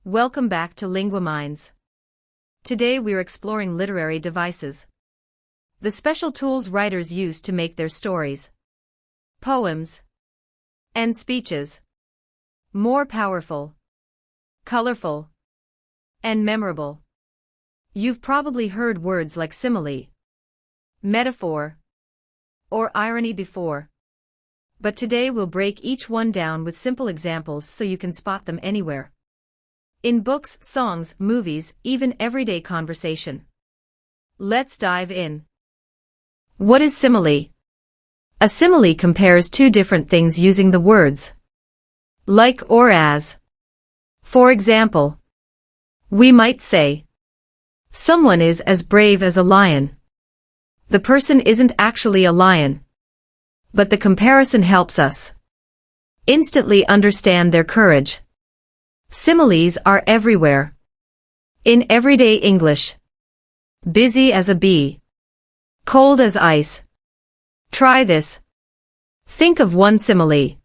Welcome back to Lingua Minds. Today we're exploring literary devices. The special tools writers use to make their stories, poems, and speeches more powerful, colorful, and memorable. You've probably heard words like simile, metaphor, or irony before. But today we'll break each one down with simple examples so you can spot them anywhere. In books, songs, movies, even everyday conversation. Let's dive in. What is simile? A simile compares two different things using the words like or as. For example, we might say, someone is as brave as a lion. The person isn't actually a lion, but the comparison helps us instantly understand their courage. Similes are everywhere. In everyday English. Busy as a bee. Cold as ice. Try this. Think of one simile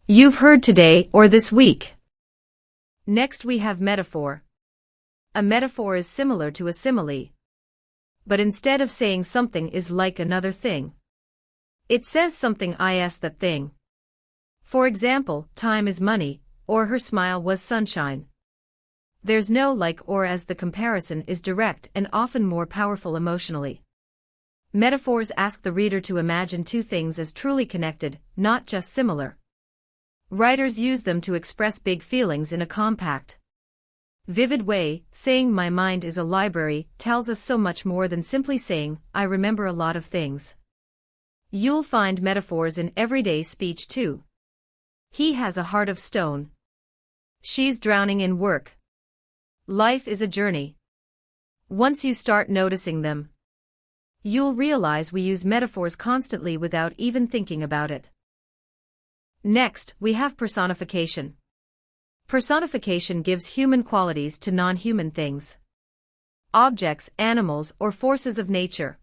you've heard today or this week. Next we have metaphor. A metaphor is similar to a simile, but instead of saying something is like another thing, it says something is that thing. For example, time is money, or her smile was sunshine. There's no like or as. The comparison is direct and often more powerful emotionally. Metaphors ask the reader to imagine two things as truly connected, not just similar. Writers use them to express big feelings in a compact, vivid way. Saying my mind is a library tells us so much more than simply saying, I remember a lot of things. You'll find metaphors in everyday speech too. He has a heart of stone. She's drowning in work. Life is a journey. Once you start noticing them, you'll realize we use metaphors constantly without even thinking about it. Next, we have personification. Personification gives human qualities to non-human things. Objects, animals, or forces of nature.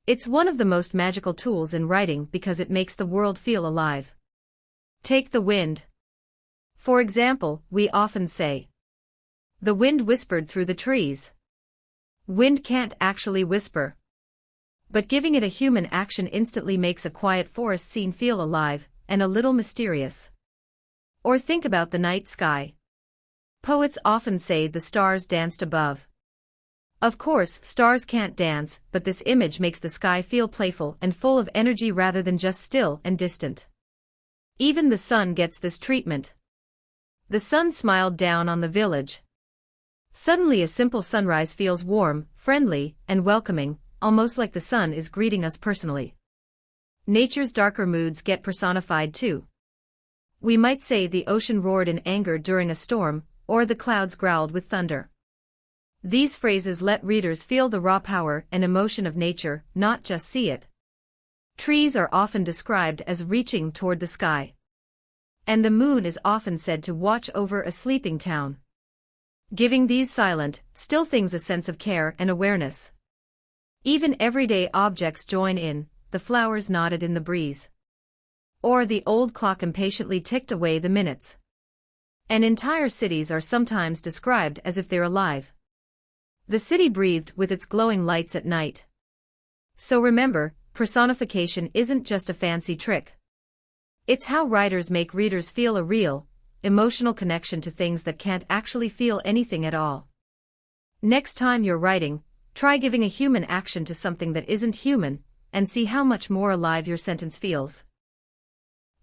It's one of the most magical tools in writing because it makes the world feel alive. Take the wind. For example, we often say, the wind whispered through the trees. Wind can't actually whisper, but giving it a human action instantly makes a quiet forest scene feel alive and a little mysterious. Or think about the night sky. Poets often say the stars danced above. Of course, stars can't dance, but this image makes the sky feel playful and full of energy rather than just still and distant. Even the sun gets this treatment. The sun smiled down on the village. Suddenly a simple sunrise feels warm, friendly, and welcoming, almost like the sun is greeting us personally. Nature's darker moods get personified too. We might say the ocean roared in anger during a storm, or the clouds growled with thunder. These phrases let readers feel the raw power and emotion of nature, not just see it. Trees are often described as reaching toward the sky. And the moon is often said to watch over a sleeping town, giving these silent, still things a sense of care and awareness. Even everyday objects join in, the flowers nodded in the breeze. Or the old clock impatiently ticked away the minutes. And entire cities are sometimes described as if they're alive. The city breathed with its glowing lights at night. So remember, personification isn't just a fancy trick. It's how writers make readers feel a real, emotional connection to things that can't actually feel anything at all. Next time you're writing, try giving a human action to something that isn't human, and see how much more alive your sentence feels.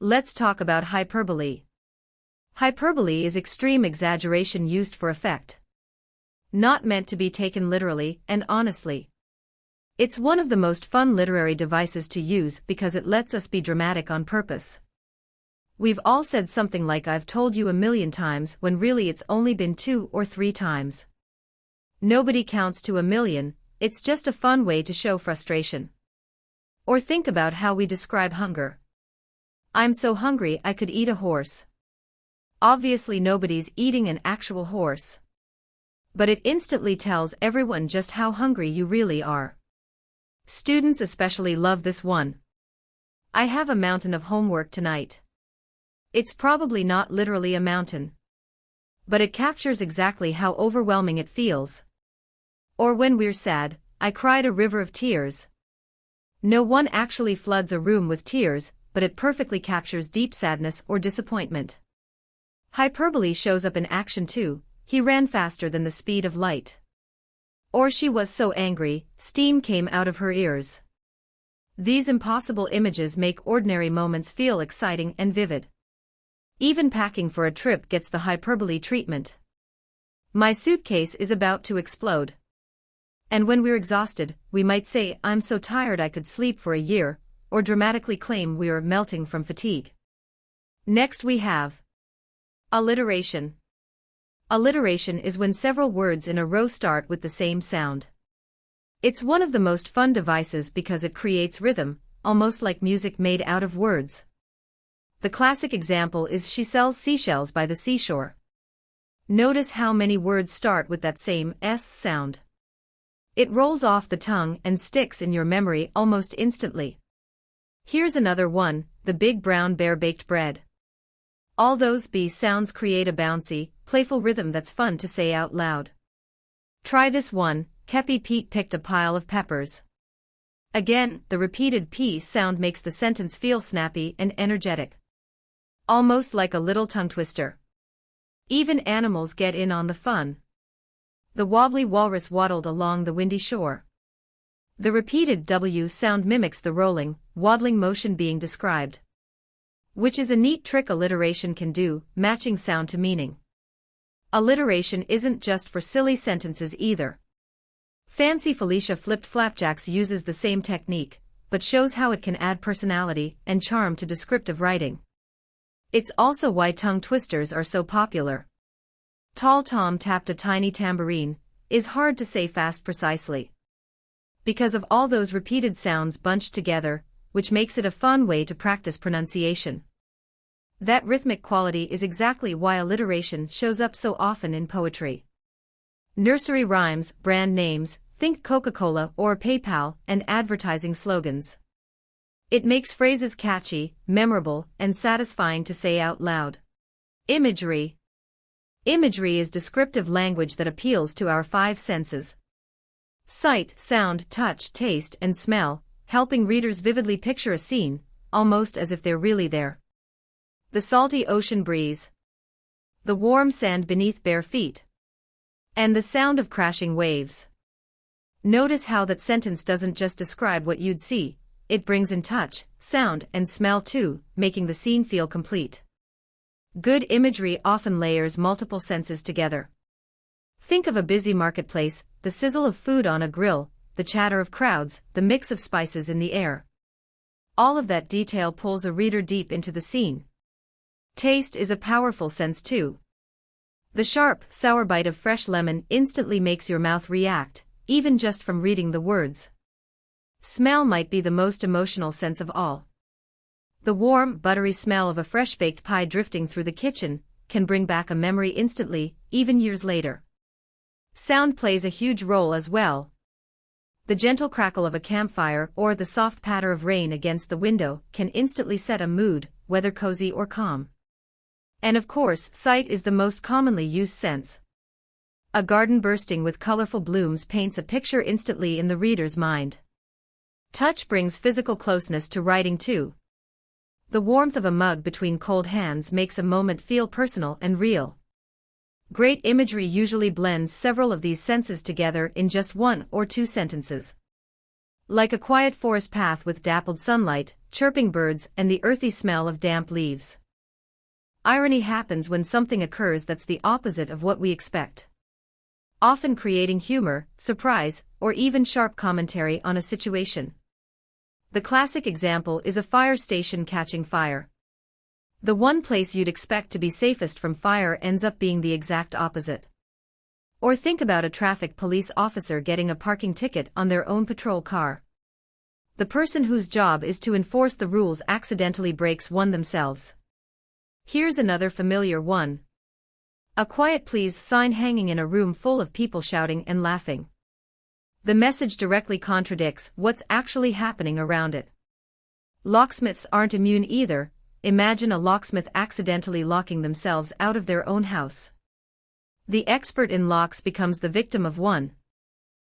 Let's talk about hyperbole. Hyperbole is extreme exaggeration used for effect. Not meant to be taken literally and honestly. It's one of the most fun literary devices to use because it lets us be dramatic on purpose. We've all said something like I've told you a million times when really it's only been 2 or 3 times. Nobody counts to a million, it's just a fun way to show frustration. Or think about how we describe hunger. I'm so hungry I could eat a horse. Obviously nobody's eating an actual horse. But it instantly tells everyone just how hungry you really are. Students especially love this one. I have a mountain of homework tonight. It's probably not literally a mountain. But it captures exactly how overwhelming it feels. Or when we're sad, I cried a river of tears. No one actually floods a room with tears, but it perfectly captures deep sadness or disappointment. Hyperbole shows up in action too. He ran faster than the speed of light. Or she was so angry, steam came out of her ears. These impossible images make ordinary moments feel exciting and vivid. Even packing for a trip gets the hyperbole treatment. My suitcase is about to explode. And when we're exhausted, we might say, I'm so tired I could sleep for a year, or dramatically claim we're melting from fatigue. Next we have alliteration. Alliteration is when several words in a row start with the same sound. It's one of the most fun devices because it creates rhythm, almost like music made out of words. The classic example is She sells seashells by the seashore. Notice how many words start with that same S sound. It rolls off the tongue and sticks in your memory almost instantly. Here's another one, the big brown bear baked bread. All those B sounds create a bouncy, playful rhythm that's fun to say out loud. Try this one, Kepi Pete picked a pile of peppers. Again, the repeated P sound makes the sentence feel snappy and energetic. Almost like a little tongue twister. Even animals get in on the fun. The wobbly walrus waddled along the windy shore. The repeated W sound mimics the rolling, waddling motion being described. Which is a neat trick alliteration can do, matching sound to meaning. Alliteration isn't just for silly sentences either. Fancy Felicia Flipped Flapjacks uses the same technique, but shows how it can add personality and charm to descriptive writing. It's also why tongue twisters are so popular. Tall Tom tapped a tiny tambourine is hard to say fast precisely. Because of all those repeated sounds bunched together, which makes it a fun way to practice pronunciation. That rhythmic quality is exactly why alliteration shows up so often in poetry. Nursery rhymes, brand names, think Coca-Cola or PayPal, and advertising slogans. It makes phrases catchy, memorable, and satisfying to say out loud. Imagery. Imagery is descriptive language that appeals to our five senses. Sight, sound, touch, taste, and smell, helping readers vividly picture a scene, almost as if they're really there. The salty ocean breeze. The warm sand beneath bare feet. And the sound of crashing waves. Notice how that sentence doesn't just describe what you'd see, it brings in touch, sound, and smell too, making the scene feel complete. Good imagery often layers multiple senses together. Think of a busy marketplace, the sizzle of food on a grill, the chatter of crowds, the mix of spices in the air. All of that detail pulls a reader deep into the scene. Taste is a powerful sense too. The sharp, sour bite of fresh lemon instantly makes your mouth react, even just from reading the words. Smell might be the most emotional sense of all. The warm, buttery smell of a fresh-baked pie drifting through the kitchen can bring back a memory instantly, even years later. Sound plays a huge role as well. The gentle crackle of a campfire or the soft patter of rain against the window can instantly set a mood, whether cozy or calm. And of course, sight is the most commonly used sense. A garden bursting with colorful blooms paints a picture instantly in the reader's mind. Touch brings physical closeness to writing too. The warmth of a mug between cold hands makes a moment feel personal and real. Great imagery usually blends several of these senses together in just one or two sentences. Like a quiet forest path with dappled sunlight, chirping birds, and the earthy smell of damp leaves. Irony happens when something occurs that's the opposite of what we expect. Often creating humor, surprise, or even sharp commentary on a situation. The classic example is a fire station catching fire. The one place you'd expect to be safest from fire ends up being the exact opposite. Or think about a traffic police officer getting a parking ticket on their own patrol car. The person whose job is to enforce the rules accidentally breaks one themselves. Here's another familiar one. A quiet please sign hanging in a room full of people shouting and laughing. The message directly contradicts what's actually happening around it. Locksmiths aren't immune either. Imagine a locksmith accidentally locking themselves out of their own house. The expert in locks becomes the victim of one.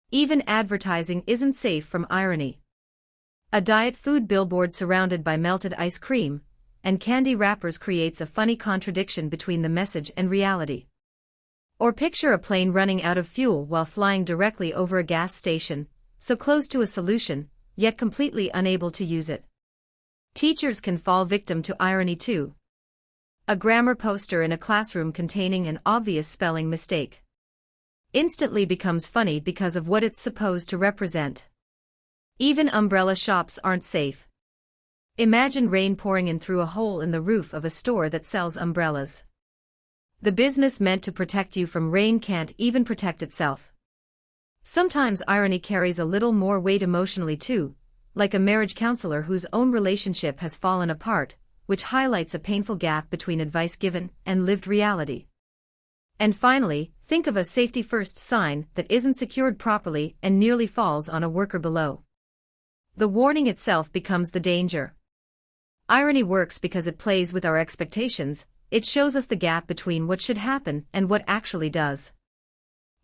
Even advertising isn't safe from irony. A diet food billboard surrounded by melted ice cream and candy wrappers creates a funny contradiction between the message and reality. Or picture a plane running out of fuel while flying directly over a gas station, so close to a solution, yet completely unable to use it. Teachers can fall victim to irony too. A grammar poster in a classroom containing an obvious spelling mistake instantly becomes funny because of what it's supposed to represent. Even umbrella shops aren't safe. Imagine rain pouring in through a hole in the roof of a store that sells umbrellas. The business meant to protect you from rain can't even protect itself. Sometimes irony carries a little more weight emotionally too, like a marriage counselor whose own relationship has fallen apart, which highlights a painful gap between advice given and lived reality. And finally, think of a safety-first sign that isn't secured properly and nearly falls on a worker below. The warning itself becomes the danger. Irony works because it plays with our expectations. It shows us the gap between what should happen and what actually does.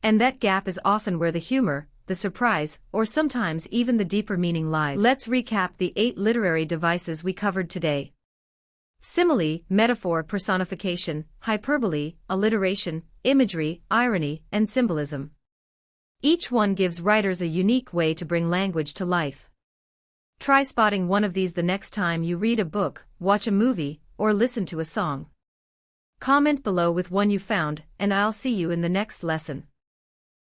And that gap is often where the humor, the surprise, or sometimes even the deeper meaning lies. Let's recap the 8 literary devices we covered today. Simile, metaphor, personification, hyperbole, alliteration, imagery, irony, and symbolism. Each one gives writers a unique way to bring language to life. Try spotting one of these the next time you read a book, watch a movie, or listen to a song. Comment below with one you found, and I'll see you in the next lesson.